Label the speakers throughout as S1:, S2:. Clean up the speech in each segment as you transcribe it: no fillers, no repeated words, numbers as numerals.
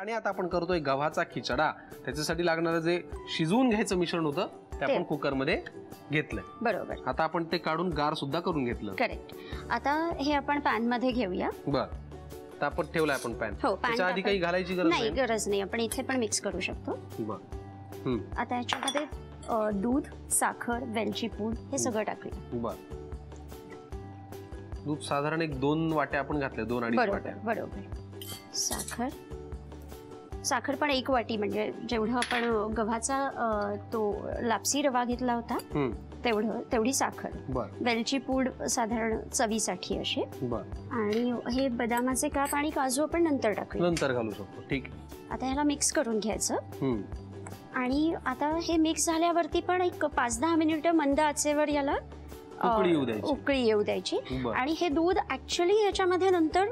S1: आणि आता आपण करतोय गव्हाचा खिचडा. त्याच्यासाठी लागणारं जे शिजवून घ्यायचं मिश्रण होतं ते आपण कुकर मध्ये घेतलंय.
S2: बरोबर.
S1: आता आपण ते काढून गार सुद्धा करून घेतलं.
S2: करेक्ट. आता हे आपण पॅन मध्ये घेऊया.
S1: बर. तर आपण ठेवलाय आपण पॅन.
S2: हो,
S1: त्याच्या आधी काही घालायची गरज
S2: नाही. गरज नाही. आपण इथे पण मिक्स करू शकतो.
S1: बर.
S2: आता याच्यामध्ये दूध, साखर, वेलची पूड हे सगळं टाकूया.
S1: बर. दूध साधारण 1-2 वाट्या आपण घातले. 2-2.5 वाट्या.
S2: बरोबर. साखर पण 1 वाटी, म्हणजे जेवढं आपण गव्हाचा तो लापसी रवा घेतला होता तेवढी साखर. वेलची पूड साधारण चवीसाठी अशी. आणि हे बदामाचे काप आणि काजू आपण नंतर टाकू.
S1: नंतर घालू शकतो. ठीक.
S2: आता ह्याला मिक्स करून घ्यायचं. आणि आता हे मिक्स झाल्यावरती पण एक 5-10 मिनिटं मंद आचेवर याला उकळी येऊ द्यायची. आणि हे दूध ऍक्च्युअली ह्याच्यामध्ये नंतर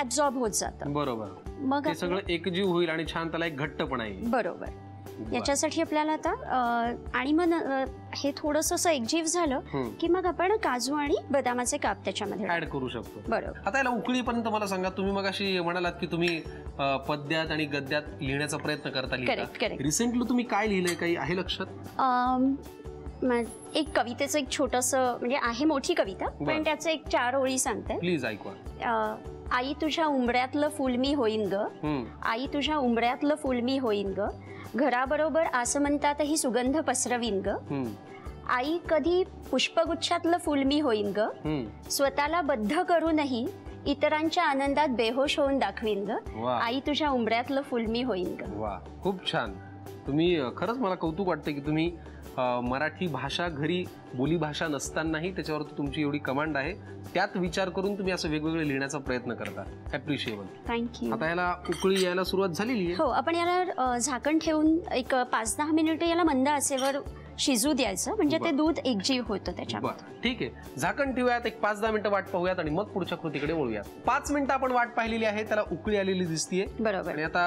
S2: ऍब्झॉर्ब होत जातं.
S1: बरोबर. मग सगळं एकजीव होईल आणि छान त्याला एक घट्टपणा येईल.
S2: बरोबर. याच्यासाठी आपल्याला आता आणि मग हे थोडंसं असं एकजीव झालं की मग आपण काजू आणि बदामाचे काप त्याच्यामध्ये
S1: ऍड करू शकतो.
S2: बरोबर.
S1: आता याला उकळीपर्यंत मला सांगा, तुम्ही मग अशी म्हणालात की तुम्ही पद्यात आणि गद्यात लिहिण्याचा प्रयत्न करता. रिसेंटली तुम्ही काय लिहिलंय, काही आहे लक्षात?
S2: एक कवितेचं एक छोटंसं, म्हणजे आहे मोठी कविता पण त्याचं एक 4 ओळी सांगते.
S1: प्लीज ऐकवा.
S2: आई तुझ्या उंबऱ्यातलं फुल मी होईन ग, आई तुझ्या उंबऱ्यातलं फुल मी होईन ग, घराबरोबर आसमंतातही सुगंध पसरवीन ग, आई कधी पुष्पगुच्छातलं फुल मी होईन ग, स्वतःला बद्ध करूनही इतरांच्या आनंदात बेहोश होऊन दाखवीन ग, आई तुझ्या उंबऱ्यातलं फुल मी होईन ग.
S1: वा, खूप छान. तुम्ही खरंच मला कौतुक वाटतं की तुम्ही मराठी भाषा घरी बोली भाषा नसतानाही त्याच्यावरती तुमची एवढी कमांड आहे. त्यात विचार करून तुम्ही असं वेगवेगळं लिहिण्याचा प्रयत्न करता. अप्रिशिएबल.
S2: थँक्यू.
S1: आता याला उकळी यायला सुरुवात झालेली आहे.
S2: हो, आपण याला झाकण ठेवून एक 5-10 मिनिटं याला मंद आचेवर शिजू द्यायचं, म्हणजे ते दूध एकजीव होतं त्याच्यामध्ये.
S1: ठीक आहे, झाकण ठेवूयात. एक 5-10 मिनिटं वाट पाहूयात आणि मग पुढच्या कृतीकडे वळूयात. 5 मिनिटं आपण वाट पाहिलेली आहे, त्याला उकळी आलेली दिसतीये.
S2: बरोबर.
S1: आणि आता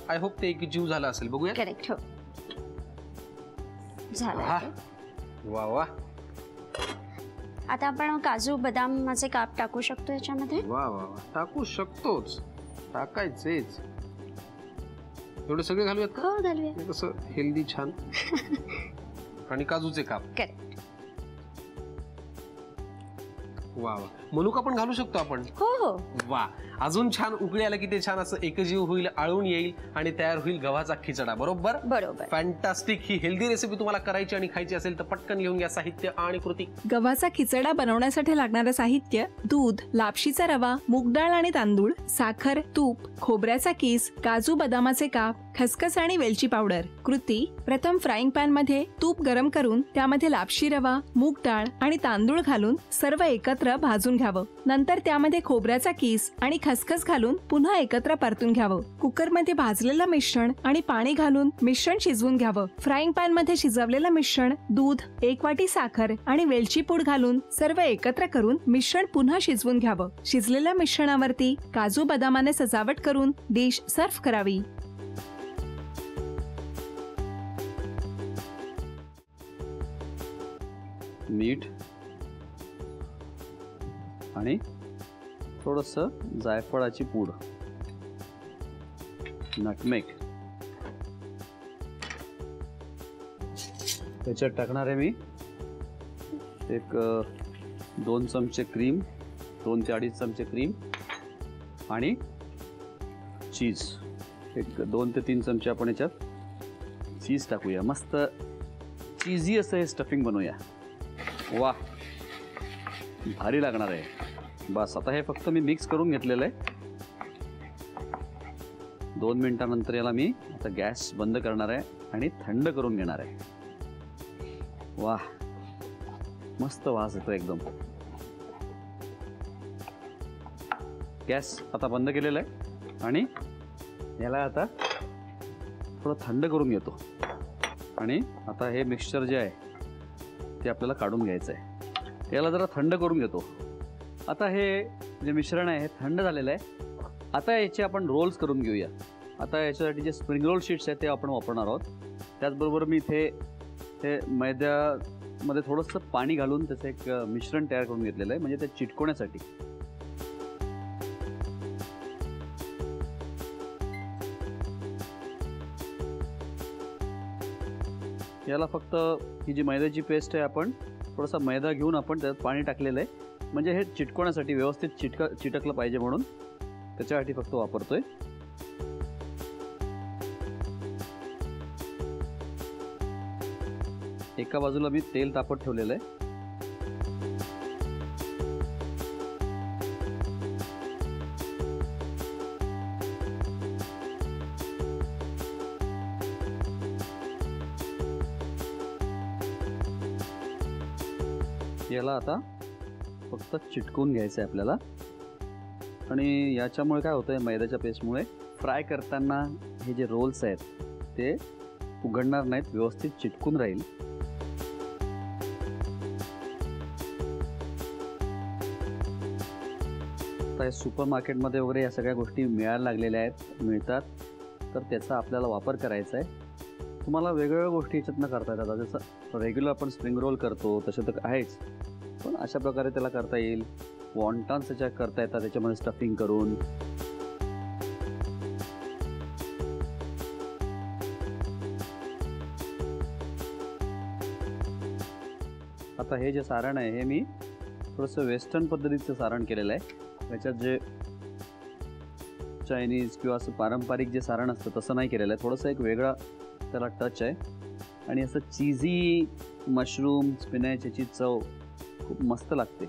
S1: आय होप ते एकजीव झालं असेल. बघूया.
S2: करेक्ट. हो, झालं.
S1: वा वा.
S2: आता आपण काजू बदामाचे काप टाकू शकतो याच्यामध्ये.
S1: वा वा वा, टाकू शकतोच, टाकायचेच. एवढे सगळे घालूयात का?
S2: हो, घालूया.
S1: कसं हेल्दी छान. आणि काजूचे काप.
S2: करेक्ट.
S1: वा वा. मनुका पण घालू शकतो आपण.
S2: हो हो.
S1: वा, अजून छान उकळी आलं की ते छान असं एकजीव होईल, आळून येईल आणि तयार होईल गव्हाचा खिचडा. बरोबर.
S2: बरोबर.
S1: फॅन्टास्टिक. ही हेल्दी रेसिपी तुम्हाला करायची आणि खायची असेल तर पटकन लिहून घ्या साहित्य आणि कृती.
S3: गव्हाचा खिचडा बनवण्यासाठी लागणारं साहित्य: दूध, लापशीचा रवा, मूग डाळ आणि तांदूळ, साखर, तूप, खोबऱ्याचा किस, काजू बदामाचे काप, खसखस आणि वेलची पावडर. कृती: प्रथम फ्राईंग पॅन मध्ये तूप गरम करून त्यामध्ये लापशी रवा, मूग डाळ आणि तांदूळ घालून सर्व एकत्र भाजून घ्यावं. नंतर त्यामध्ये खोबऱ्याचा किस आणि खसखस घालून पुन्हा एकत्र परतून घ्यावं. कुकर मध्ये भाजलेलं मिश्रण आणि पाणी घालून मिश्रण शिजवून घ्यावं. फ्राईंग पॅन मध्ये शिजवलेलं मिश्रण, दूध, 1 वाटी साखर आणि वेलची पूड घालून सर्व एकत्र करून मिश्रण पुन्हा शिजवून घ्यावं. शिजलेल्या मिश्रणावरती काजू बदामाने सजावट करून डिश सर्व्ह करावी.
S4: मीठ आणि थोडंसं जायफळाची पूड, नटमेग. त्याच्यात टाकणार आहे मी एक 2 चमचे क्रीम, 2 ते 2.5 चमचे क्रीम आणि चीज. एक 2 ते 3 चमचे आपण याच्यात चीज टाकूया. मस्त चीजी असं हे स्टफिंग बनवूया. वा, भारी लागणार आहे. बस, आता हे फक्त मी मिक्स करून घेतलेलं आहे. 2 मिनिटानंतर याला मी आता गॅस बंद करणार आहे आणि थंड करून घेणार आहे. वा, मस्त वास येतो एकदम. गॅस आता बंद केलेला आहे आणि याला आता थोडं थंड करून घेतो. आणि आता हे मिक्सचर जे आहे ते आपल्याला काढून घ्यायचं आहे. याला जरा थंड करून घेतो. आता हे जे मिश्रण आहे हे थंड झालेलं आहे. आता याचे आपण रोल्स करून घेऊया. आता याच्यासाठी जे स्प्रिंग रोल शीट्स आहेत ते आपण वापरणार आहोत. त्याचबरोबर मी इथे हे मैद्यामध्ये थोडंसं पाणी घालून त्याचं एक मिश्रण तयार करून घेतलेलं आहे, म्हणजे ते चिटकवण्यासाठी. याला फक्त ही जी मैद्याची पेस्ट आहे आपण थोडासा मैदा घेऊन आपण त्यात पाणी टाकलेलं आहे, म्हणजे हे चिटकवण्यासाठी व्यवस्थित चिटकलं पाहिजे म्हणून त्याच्यासाठी फक्त वापरतोय. एका बाजूला मी तेल तापत ठेवलेलं आहे. याला आता फक्त चिटकवून घ्यायचं आहे आपल्याला. आणि याच्यामुळे काय होतं आहे, मैद्याच्या पेस्टमुळे फ्राय करताना हे जे रोल्स आहेत ते उघडणार नाहीत, व्यवस्थित चिटकून राहील. आता हे सुपर मार्केटमध्ये वगैरे या सगळ्या गोष्टी मिळायला लागलेल्या मिळतात, तर त्याचा आपल्याला वापर करायचा आहे. तुम्हाला वेगवेगळ्या गोष्टी याच्यातनं करता येतात. जसं रेग्युलर आपण स्प्रिंग रोल करतो तसे तर आहेच, पण अशा प्रकारे त्याला करता येईल. वॉन्टॉन्स त्याच्या करता येतात त्याच्यामध्ये स्टफिंग करून. आता हे जे सारण आहे हे मी थोडंसं वेस्टर्न पद्धतीचं सारण केलेलं आहे. याच्यात जे चायनीज किंवा असं पारंपरिक जे सारण असतं तसं नाही केलेलं आहे. थोडंसं एक वेगळा त्याला टच आहे. आणि असं चीझी मशरूम स्पिनॅच याची चव खूप मस्त लागते.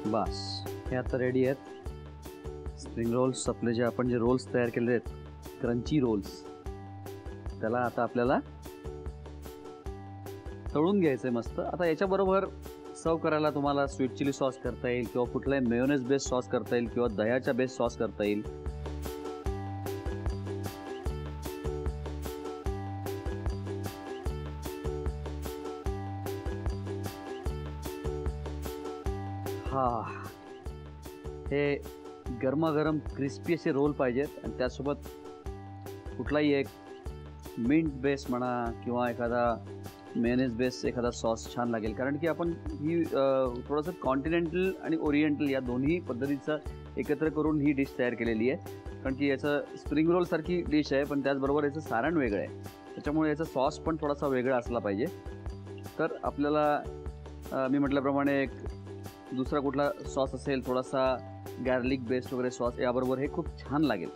S4: बस हे आता रेडी आहेत. स्प्रिंग रोल्स आपले जे आपण जे रोल्स तयार केले आहेत, क्रंची रोल्स, त्याला आता आपल्याला तळून घ्यायचं आहे मस्त. आता याच्याबरोबर सर्व करायला तुम्हाला स्वीट चिली सॉस करता येईल किंवा कुठलाही मेयोनेज बेस्ड सॉस करता येईल किंवा दह्याच्या बेस्ड सॉस करता येईल. हे गरमागरम क्रिस्पी असे रोल पाहिजेत आणि त्यासोबत कुठलाही एक मिंट बेस म्हणा किंवा एखादा मेयोनेज बेस एखादा सॉस छान लागेल. कारण की आपण ही थोडंसं कॉन्टिनेंटल आणि ओरिएंटल या दोन्ही पद्धतीचं एकत्र करून ही डिश तयार केलेली आहे. कारण की याचं स्प्रिंग रोलसारखी डिश आहे, पण त्याचबरोबर याचं सारण वेगळं आहे, त्याच्यामुळे याचा सॉस पण थोडासा वेगळा असला पाहिजे. तर आपल्याला मी म्हटल्याप्रमाणे एक दुसरा कुठला सॉस असेल थोडासा गार्लिक बेस्ड वगैरे सॉस, याबरोबर हे खूप छान लागेल.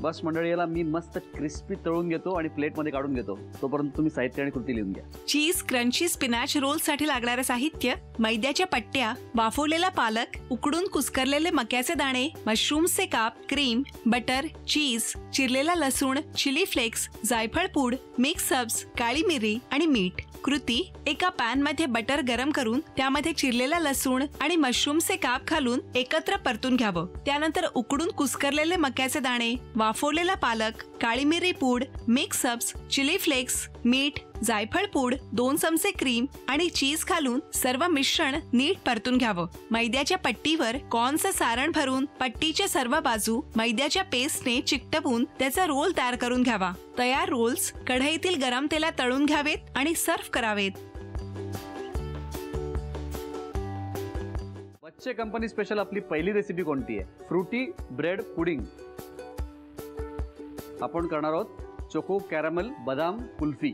S4: बस मंडळी, याला मी मस्त क्रिस्पी तळून घेतो आणि प्लेटमध्ये काढून घेतो. तोपर्यंत तुम्ही साहित्य आणि कृती लिहून घ्या.
S3: चीज क्रंची स्पिनॅच रोलसाठी लागणारे साहित्य: मैद्याच्या पट्ट्या, वाफवलेला पालक, उकडून कुस्करलेले मक्याचे दाणे, मशरूम्सचे काप, क्रीम, बटर, चीज, चिरलेला लसूण, चिली फ्लेक्स, जायफळ पूड, मिक्स हर्ब्स, काळी मिरी आणि मीठ. कृती: एका पॅन मध्ये बटर गरम करून त्यामध्ये चिरलेला लसूण आणि मशरूम्सचे काप घालून एकत्र परतून घ्यावं. त्यानंतर उकडून कुस्करलेले मक्याचे दाणे, वाफवलेला पालक, काळी मिरी पूड, मिक्स हर्ब्स, चिली फ्लेक्स, मीठ, जायफळ पूड, 2 चमचे क्रीम आणि चीज घालून सर्व मिश्रण नीट परतून घ्यावं. मैद्याच्या पट्टीवर कॉर्नचं सारण भरून पट्टीच्या सर्व बाजू मैद्याच्या पेस्टने चिकटवून त्याचा रोल तयार करून घ्यावा. तयार रोल्स कढईतील गरम तेलात तळून घ्यावेत आणि सर्व्ह करावेत.
S4: बच्चे कंपनी स्पेशल आपली पहिली रेसिपी कोणती आहे? Fruity bread pudding. आपण करणार आहोत चोको कॅरमल बदाम कुल्फी.